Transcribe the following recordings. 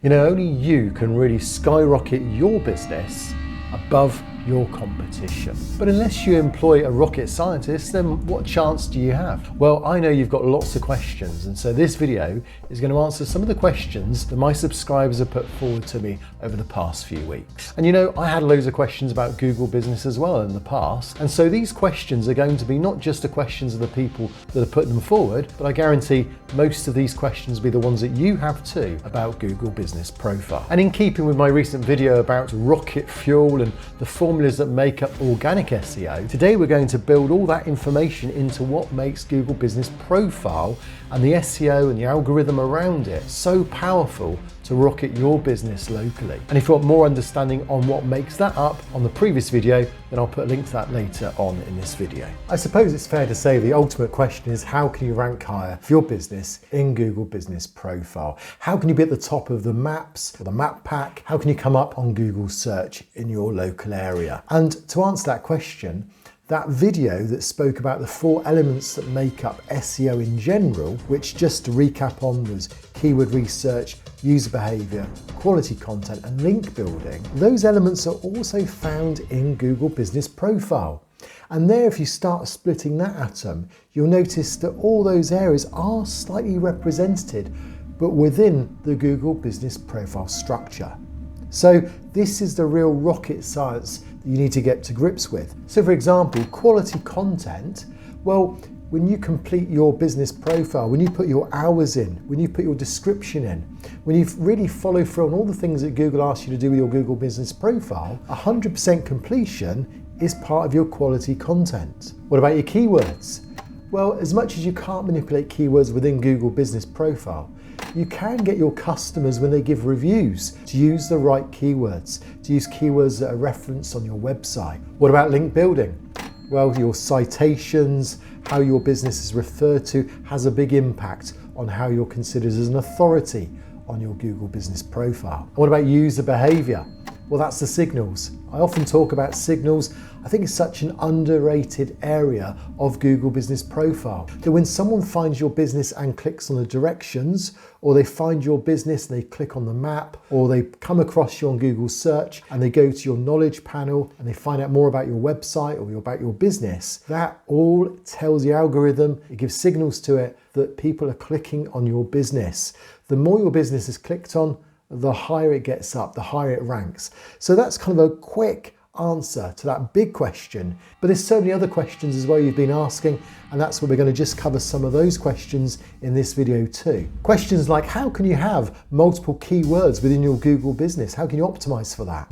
You know, only you can really skyrocket your business above your competition. But unless you employ a rocket scientist, then what chance do you have? Well, I know you've got lots of questions, and so this video is going to answer some of the questions that my subscribers have put forward to me over the past few weeks. And you know, I had loads of questions about Google Business as well in the past, and so these questions are going to be not just the questions of the people that are putting them forward, but I guarantee most of these questions will be the ones that you have too about Google Business Profile. And in keeping with my recent video about rocket fuel and the formulas that make up organic SEO, today we're going to build all that information into what makes Google Business Profile and the SEO and the algorithm around it so powerful to rocket your business locally. And if you want more understanding on what makes that up on the previous video, then I'll put a link to that later on in this video. I suppose it's fair to say the ultimate question is, how can you rank higher for your business in Google Business Profile? How can you be at the top of the maps or the map pack? How can you come up on Google search in your local area? And to answer that question, that video that spoke about the 4 elements that make up SEO in general, which just to recap on was keyword research, user behavior, quality content, and link building. Those elements are also found in Google Business Profile. And there, if you start splitting that atom, you'll notice that all those areas are slightly represented, but within the Google Business Profile structure. So this is the real rocket science that you need to get to grips with. So for example, quality content, well, when you complete your business profile, when you put your hours in, when you put your description in, when you really follow through on all the things that Google asks you to do with your Google Business Profile, 100% completion is part of your quality content. What about your keywords? Well, as much as you can't manipulate keywords within Google Business Profile, you can get your customers, when they give reviews, to use the right keywords, to use keywords that are referenced on your website. What about link building? Well, your citations, how your business is referred to, has a big impact on how you're considered as an authority on your Google Business Profile. And what about user behavior? Well, that's the signals. I often talk about signals. I think it's such an underrated area of Google Business Profile that when someone finds your business and clicks on the directions, or they find your business and they click on the map, or they come across you on Google search and they go to your knowledge panel and they find out more about your website or about your business, that all tells the algorithm, it gives signals to it that people are clicking on your business. The more your business is clicked on, the higher it gets up, the higher it ranks. So that's kind of a quick answer to that big question, but there's so many other questions as well you've been asking, and that's what we're going to just cover some of those questions in this video too. Questions like, how can you have multiple keywords within your Google business? How can you optimize for that?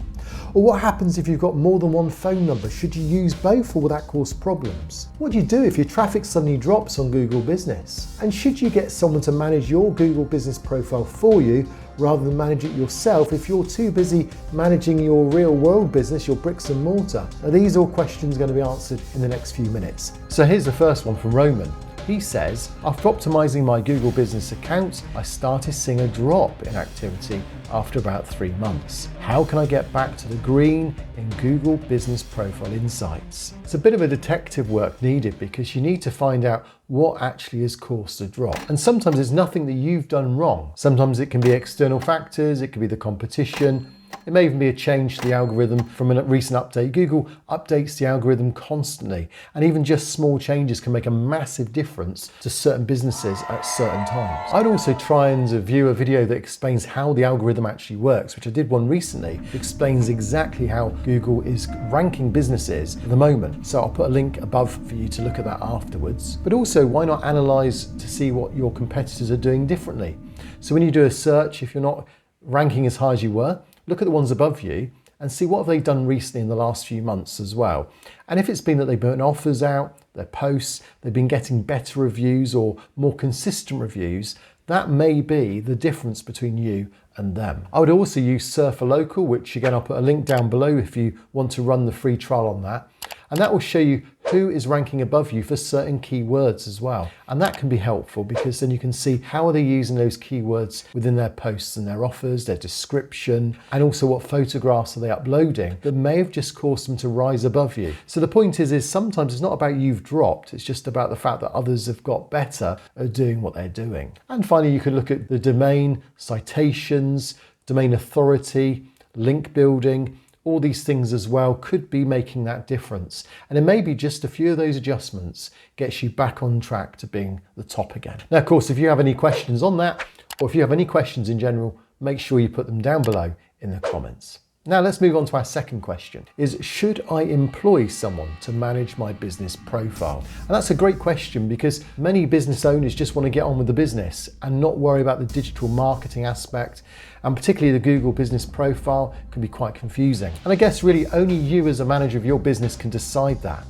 Or what happens if you've got more than one phone number? Should you use both, or will that cause problems? What do you do if your traffic suddenly drops on Google Business? And should you get someone to manage your Google Business Profile for you rather than manage it yourself if you're too busy managing your real world business, your bricks and mortar? Now, these are all questions going to be answered in the next few minutes. So here's the first one from Roman. He says, after optimizing my Google Business account, I started seeing a drop in activity after about 3 months. How can I get back to the green in Google Business Profile Insights? It's a bit of a detective work needed, because you need to find out what actually has caused the drop. And sometimes it's nothing that you've done wrong. Sometimes it can be external factors, it could be the competition. It may even be a change to the algorithm from a recent update. Google updates the algorithm constantly, and even just small changes can make a massive difference to certain businesses at certain times. I'd also try and view a video that explains how the algorithm actually works, which I did one recently. It explains exactly how Google is ranking businesses at the moment. So I'll put a link above for you to look at that afterwards. But also, why not analyze to see what your competitors are doing differently? So when you do a search, if you're not ranking as high as you were, look at the ones above you and see what have they done recently in the last few months as well. And if it's been that they've put offers out, their posts, they've been getting better reviews or more consistent reviews, that may be the difference between you and them. I would also use Surfer Local, which again, I'll put a link down below if you want to run the free trial on that. And that will show you who is ranking above you for certain keywords as well. And that can be helpful, because then you can see how are they using those keywords within their posts and their offers, their description, and also what photographs are they uploading that may have just caused them to rise above you. So the point is sometimes it's not about you've dropped, it's just about the fact that others have got better at doing what they're doing. And finally, you can look at the domain, citations, domain authority, link building, all these things as well could be making that difference. And then maybe just a few of those adjustments gets you back on track to being the top again. Now, of course, if you have any questions on that, or if you have any questions in general, make sure you put them down below in the comments. Now let's move on to our second question, is should I employ someone to manage my business profile? And that's a great question because many business owners just want to get on with the business and not worry about the digital marketing aspect, and particularly the Google business profile can be quite confusing. And I guess really only you as a manager of your business can decide that.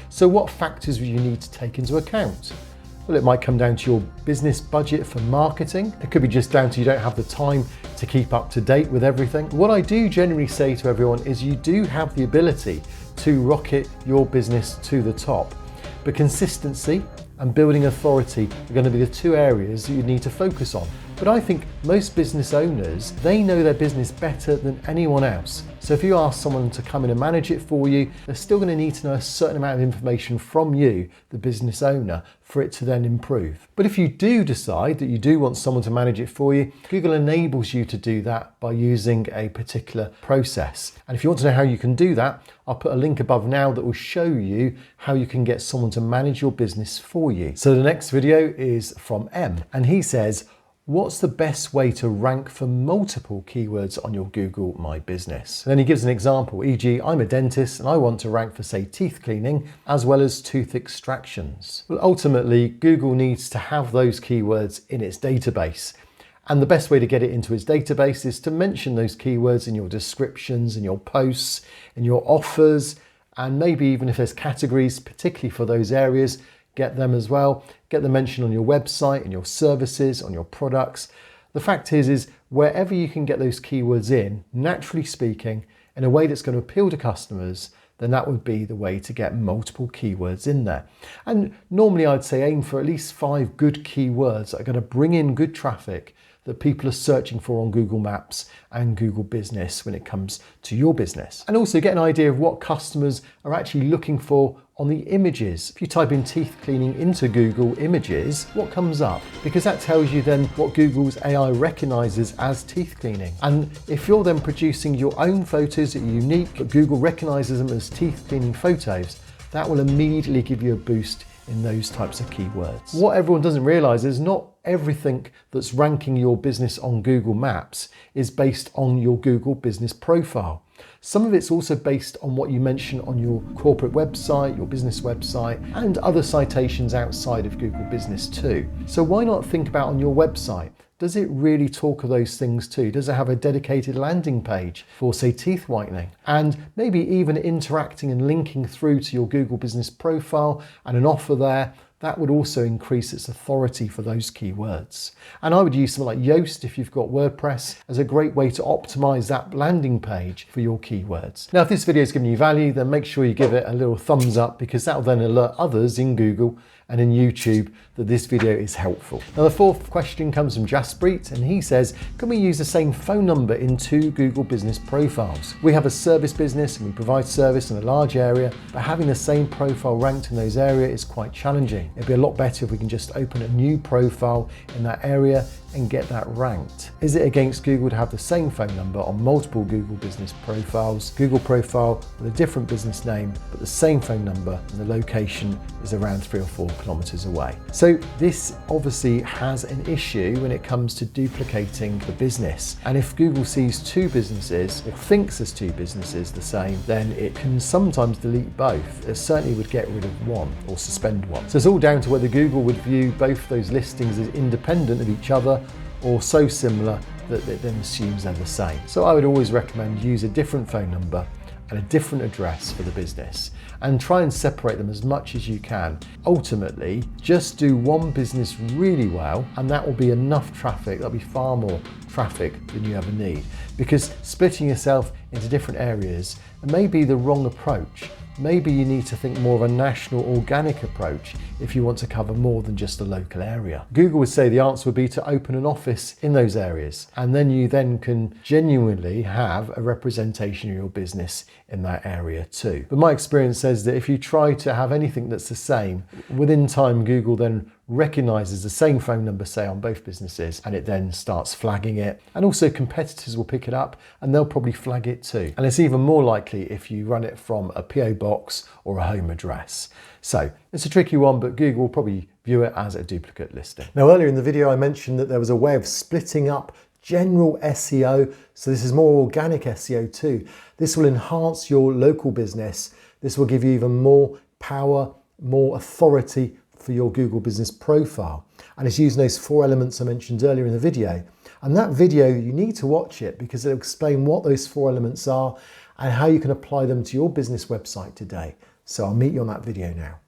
So what factors will you need to take into account? Well, it might come down to your business budget for marketing. It could be just down to you don't have the time to keep up to date with everything. What I do generally say to everyone is you do have the ability to rocket your business to the top, but consistency and building authority are going to be the two areas that you need to focus on. But I think most business owners, they know their business better than anyone else. So if you ask someone to come in and manage it for you, they're still going to need to know a certain amount of information from you, the business owner, for it to then improve. But if you do decide that you do want someone to manage it for you, Google enables you to do that by using a particular process. And if you want to know how you can do that, I'll put a link above now that will show you how you can get someone to manage your business for you. So the next video is from M, and he says, what's the best way to rank for multiple keywords on your Google My Business? And then he gives an example, e.g. I'm a dentist and I want to rank for, say, teeth cleaning as well as tooth extractions. Well, ultimately, Google needs to have those keywords in its database. And the best way to get it into its database is to mention those keywords in your descriptions, in your posts, in your offers, and maybe even if there's categories, particularly for those areas, get them as well. Get them mentioned on your website, in your services, on your products. The fact is wherever you can get those keywords in, naturally speaking, in a way that's going to appeal to customers, then that would be the way to get multiple keywords in there. And normally I'd say aim for at least 5 good keywords that are going to bring in good traffic that people are searching for on Google Maps and Google Business when it comes to your business. And also get an idea of what customers are actually looking for on the images. If you type in teeth cleaning into Google Images, what comes up? Because that tells you then what Google's AI recognizes as teeth cleaning. And if you're then producing your own photos that are unique, but Google recognizes them as teeth cleaning photos, that will immediately give you a boost in those types of keywords. What everyone doesn't realize is not everything that's ranking your business on Google Maps is based on your Google business profile. Some of it's also based on what you mention on your corporate website, your business website, and other citations outside of Google Business too. So why not think about on your website, does it really talk of those things too? Does it have a dedicated landing page for, say, teeth whitening? And maybe even interacting and linking through to your Google business profile and an offer there, that would also increase its authority for those keywords. And I would use something like Yoast if you've got WordPress as a great way to optimize that landing page for your keywords. Now, if this video has given you value, then make sure you give it a little thumbs up because that will then alert others in Google and in YouTube that this video is helpful. Now, the fourth question comes from Jaspreet, and he says, can we use the same phone number in 2 Google business profiles? We have a service business and we provide service in a large area, but having the same profile ranked in those areas is quite challenging. It'd be a lot better if we can just open a new profile in that area and get that ranked. Is it against Google to have the same phone number on multiple Google business profiles? Google profile with a different business name, but the same phone number and the location is around 3 or 4 kilometers away. So this obviously has an issue when it comes to duplicating the business. And if Google sees 2 businesses or thinks there's 2 businesses the same, then it can sometimes delete both. It certainly would get rid of one or suspend one. So it's all down to whether Google would view both those listings as independent of each other or so similar that it then assumes they're the same. So I would always recommend use a different phone number and a different address for the business and try and separate them as much as you can. Ultimately, just do one business really well and that will be enough traffic. That'll be far more traffic than you ever need, because splitting yourself into different areas, it may be the wrong approach. Maybe you need to think more of a national organic approach if you want to cover more than just a local area. Google would say the answer would be to open an office in those areas, and then you then can genuinely have a representation of your business in that area too. But my experience says that if you try to have anything that's the same, within time Google then recognises the same phone number, say, on both businesses, and it then starts flagging it. And also competitors will pick it up and they'll probably flag it too. And it's even more likely if you run it from a PO box or a home address. So it's a tricky one, but Google will probably view it as a duplicate listing. Now, earlier in the video, I mentioned that there was a way of splitting up general SEO. So this is more organic SEO too. This will enhance your local business. This will give you even more power, more authority for your Google business profile. And it's using those 4 elements I mentioned earlier in the video. And that video, you need to watch it because it'll explain what those 4 elements are and how you can apply them to your business website today. So I'll meet you on that video now.